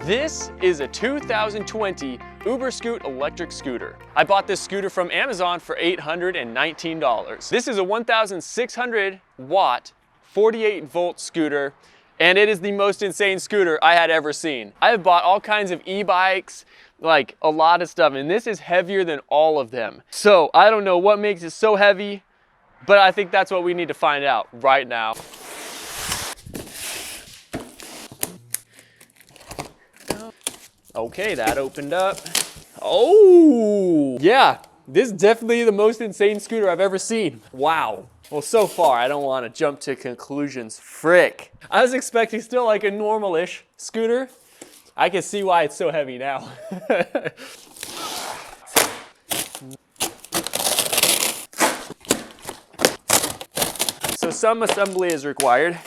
This is a 2020 Uberscoot electric scooter. I bought this scooter from Amazon for $819. This is a 1,600 watt, 48 volt scooter, and it is the most insane scooter I had ever seen. I have bought all kinds of e-bikes, like a lot of stuff, and this is heavier than all of them. So I don't know what makes it so heavy, but I think that's what we need to find out right now. Okay, that opened up. Oh, yeah, this is definitely the most insane scooter I've ever seen. Wow. Well, so far, I don't want to jump to conclusions. Frick. I was expecting still like a normal-ish scooter. I can see why it's so heavy now. So some assembly is required.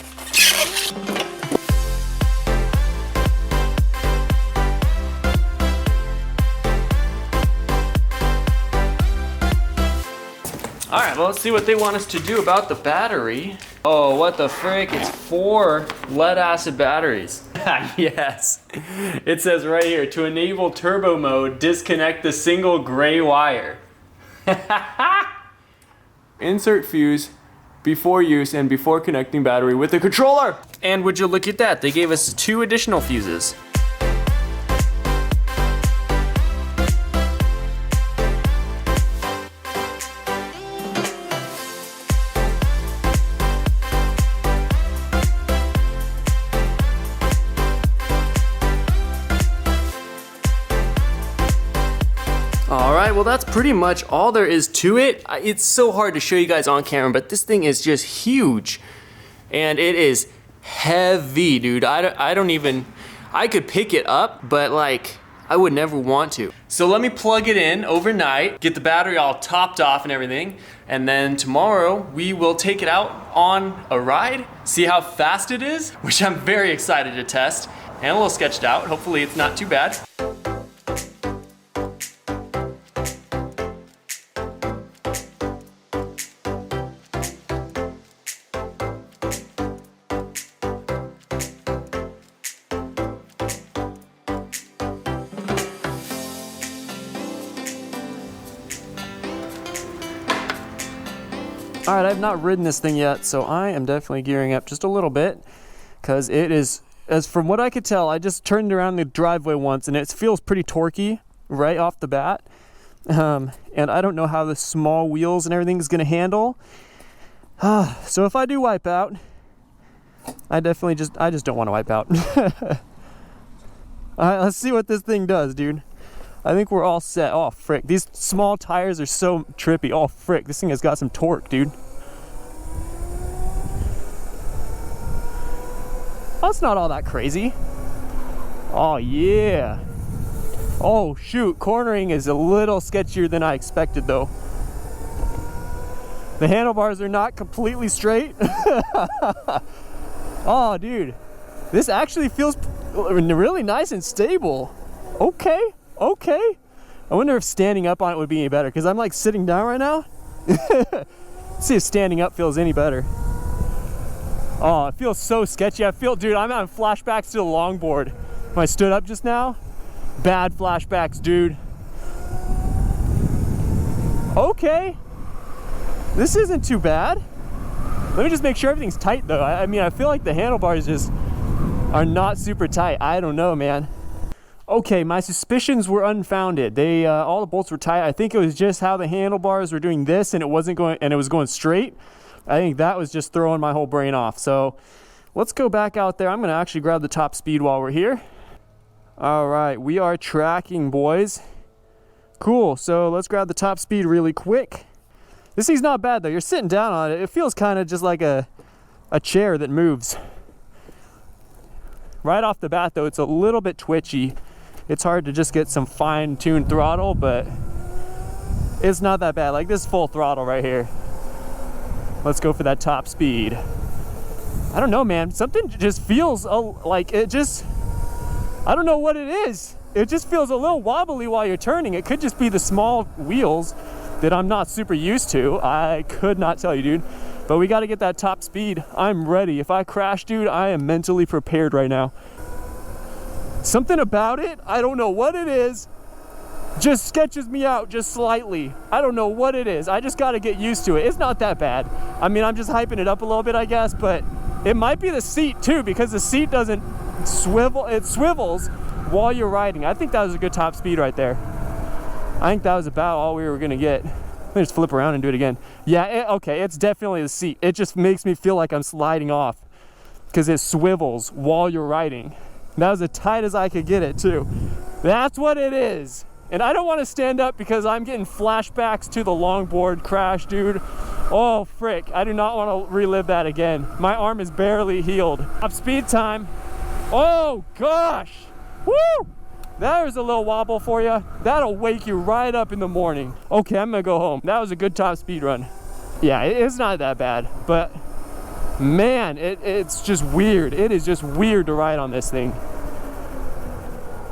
All right, well, let's see what they want us to do about the battery. Oh, what the frick? It's 4 lead acid batteries. Yes. It says right here, to enable turbo mode, disconnect the single gray wire. Insert fuse before use and before connecting battery with the controller. And would you look at that? They gave us 2 additional fuses. All right, well, that's pretty much all there is to it. It's so hard to show you guys on camera, but this thing is just huge. And it is heavy, dude. I don't even, I could pick it up, but like, I would never want to. So let me plug it in overnight, get the battery all topped off and everything, and then tomorrow we will take it out on a ride, see how fast it is, which I'm very excited to test, and a little sketched out. Hopefully it's not too bad. All right, I've not ridden this thing yet, so I am definitely gearing up just a little bit, because it is, as from what I could tell, I just turned around the driveway once and it feels pretty torquey right off the bat. And I don't know how the small wheels and everything is gonna handle. So if I do wipe out, I just don't want to wipe out. All right, let's see what this thing does, dude. I think we're all set. Oh, frick. These small tires are so trippy. Oh, frick. This thing has got some torque, dude. Oh, it's not all that crazy. Oh, yeah. Oh, shoot. Cornering is a little sketchier than I expected, though. The handlebars are not completely straight. Oh, dude. This actually feels really nice and stable. Okay. Okay. I wonder if standing up on it would be any better, because I'm like sitting down right now. Let's see if standing up feels any better. Oh, it feels so sketchy. Dude, I'm having flashbacks to the longboard. When I stood up just now, bad flashbacks, dude. Okay. This isn't too bad. Let me just make sure everything's tight though. I mean, I feel like the handlebars just are not super tight. I don't know, man. Okay, my suspicions were unfounded. They all the bolts were tight. I think it was just how the handlebars were doing this, and it was going straight. I think that was just throwing my whole brain off. So let's go back out there. I'm gonna actually grab the top speed while we're here. All right, we are tracking, boys. Cool. So let's grab the top speed really quick. This thing's not bad though. You're sitting down on it. It feels kind of just like a chair that moves. Right off the bat though, it's a little bit twitchy. It's hard to just get some fine-tuned throttle, but it's not that bad. Like this full throttle right here. Let's go for that top speed. I don't know, man. Something just feels like it just, I don't know what it is. It just feels a little wobbly while you're turning. It could just be the small wheels that I'm not super used to. I could not tell you, dude. But we got to get that top speed. I'm ready. If I crash, dude, I am mentally prepared right now. Something about it, I don't know what it is, just sketches me out just slightly. I don't know what it is. I just got to get used to it. It's not that bad. I mean, I'm just hyping it up a little bit, I guess, but it might be the seat too, because the seat doesn't swivel. It swivels while you're riding. I think that was a good top speed right there. I think that was about all we were gonna get. Let me just flip around and do it again. Yeah, okay, it's definitely the seat. It just makes me feel like I'm sliding off because it swivels while you're riding. That was as tight as I could get it too. That's what it is. And I don't want to stand up because I'm getting flashbacks to the longboard crash, dude. Oh, frick. I do not want to relive that again. My arm is barely healed. Top speed time. Oh, gosh. Woo! There's a little wobble for you. That'll wake you right up in the morning. Okay, I'm going to go home. That was a good top speed run. Yeah, it's not that bad, but man, it's just weird. It is just weird to ride on this thing.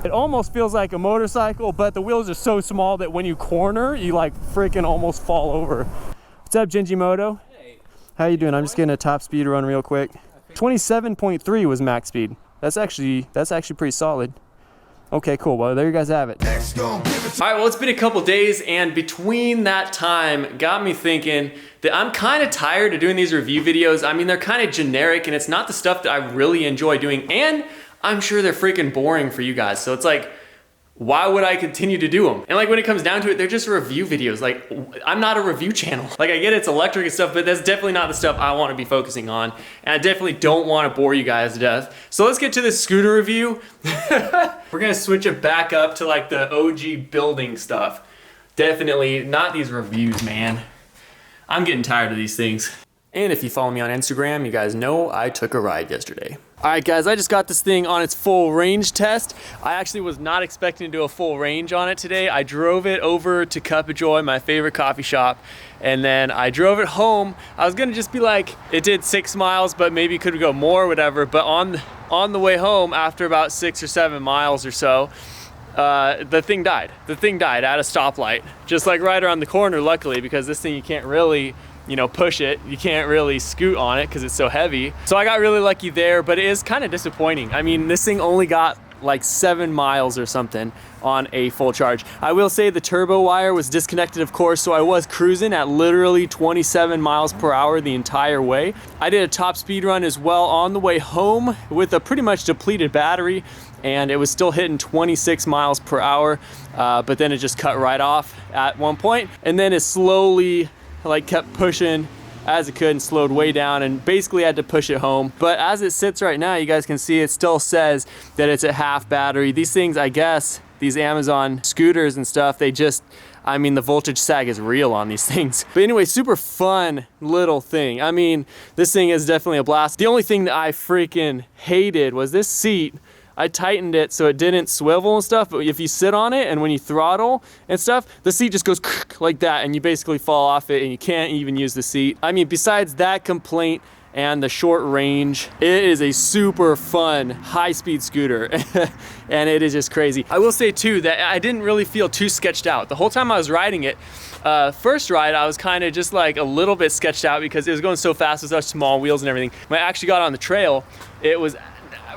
It almost feels like a motorcycle, but the wheels are so small that when you corner, you like freaking almost fall over. What's up, Genjimoto? Hey. How you doing? I'm just getting a top speed run real quick. 27.3 was max speed. That's actually pretty solid. Okay, cool. Well, there you guys have it. All right, well, it's been a couple days, and between that time got me thinking that I'm kind of tired of doing these review videos. I mean, they're kind of generic, and it's not the stuff that I really enjoy doing, and I'm sure they're freaking boring for you guys. So it's like, why would I continue to do them? And like when it comes down to it, they're just review videos. Like, I'm not a review channel. Like, I get it's electric and stuff, but that's definitely not the stuff I want to be focusing on. And I definitely don't want to bore you guys to death. So let's get to this scooter review. We're gonna switch it back up to like the OG building stuff. Definitely not these reviews, man. I'm getting tired of these things. And if you follow me on Instagram, you guys know I took a ride yesterday. All right, guys, I just got this thing on its full range test. I actually was not expecting to do a full range on it today. I drove it over to Cup of Joy, my favorite coffee shop, and then I drove it home. I was gonna just be like, it did 6 miles, but maybe could go more, whatever. But on the way home, after about 6 or 7 miles or so, the thing died. The thing died at a stoplight, just like right around the corner, luckily, because this thing you can't really, you know, push it. You can't really scoot on it because it's so heavy. So I got really lucky there, but it is kind of disappointing. I mean, this thing only got like 7 miles or something on a full charge. I will say the turbo wire was disconnected, of course, so I was cruising at literally 27 miles per hour the entire way. I did a top speed run as well on the way home with a pretty much depleted battery, and it was still hitting 26 miles per hour, but then it just cut right off at one point, and then it slowly like kept pushing as it could and slowed way down, and basically had to push it home. But as it sits right now, you guys can see it still says that it's at half battery. These things, I guess, these Amazon scooters and stuff, they just, I mean, the voltage sag is real on these things. But anyway, super fun little thing. I mean, this thing is definitely a blast. The only thing that I freaking hated was this seat. I tightened it so it didn't swivel and stuff, but if you sit on it and when you throttle and stuff, the seat just goes like that, and you basically fall off it and you can't even use the seat. I mean, besides that complaint and the short range, it is a super fun high-speed scooter and it is just crazy. I will say too that I didn't really feel too sketched out the whole time I was riding it. First ride, I was kind of just like a little bit sketched out because it was going so fast with such small wheels and everything. When I actually got on the trail, it was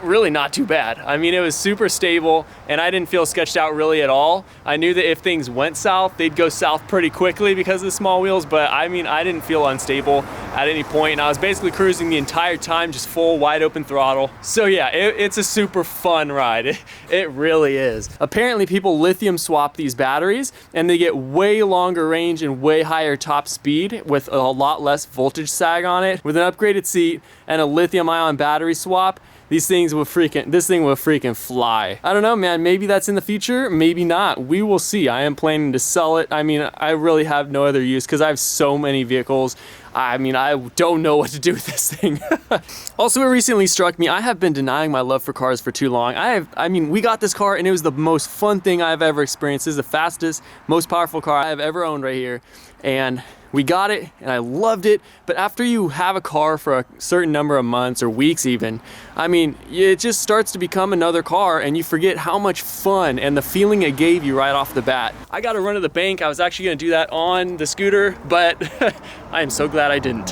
really not too bad. I mean, it was super stable and I didn't feel sketched out really at all. I knew that if things went south, they'd go south pretty quickly because of the small wheels, but I mean, I didn't feel unstable at any point, and I was basically cruising the entire time, just full wide open throttle. So yeah, it's a super fun ride. It really is. Apparently people lithium swap these batteries and they get way longer range and way higher top speed with a lot less voltage sag on it. With an upgraded seat and a lithium ion battery swap, this thing will freaking fly. I don't know, man, maybe that's in the future, maybe not. We will see. I am planning to sell it. I mean, I really have no other use because I have so many vehicles. I mean, I don't know what to do with this thing. Also, it recently struck me, I have been denying my love for cars for too long. I mean, we got this car and it was the most fun thing I've ever experienced. This is the fastest, most powerful car I have ever owned right here. And we got it and I loved it, but after you have a car for a certain number of months or weeks even, I mean, it just starts to become another car and you forget how much fun and the feeling it gave you right off the bat. I got to run to the bank. I was actually gonna do that on the scooter, but I am so glad I didn't.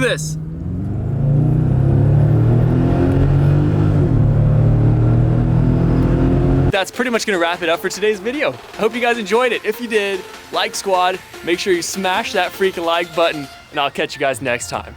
this. That's pretty much gonna wrap it up for today's video. I hope you guys enjoyed it. If you did, like squad, make sure you smash that freaking like button, and I'll catch you guys next time.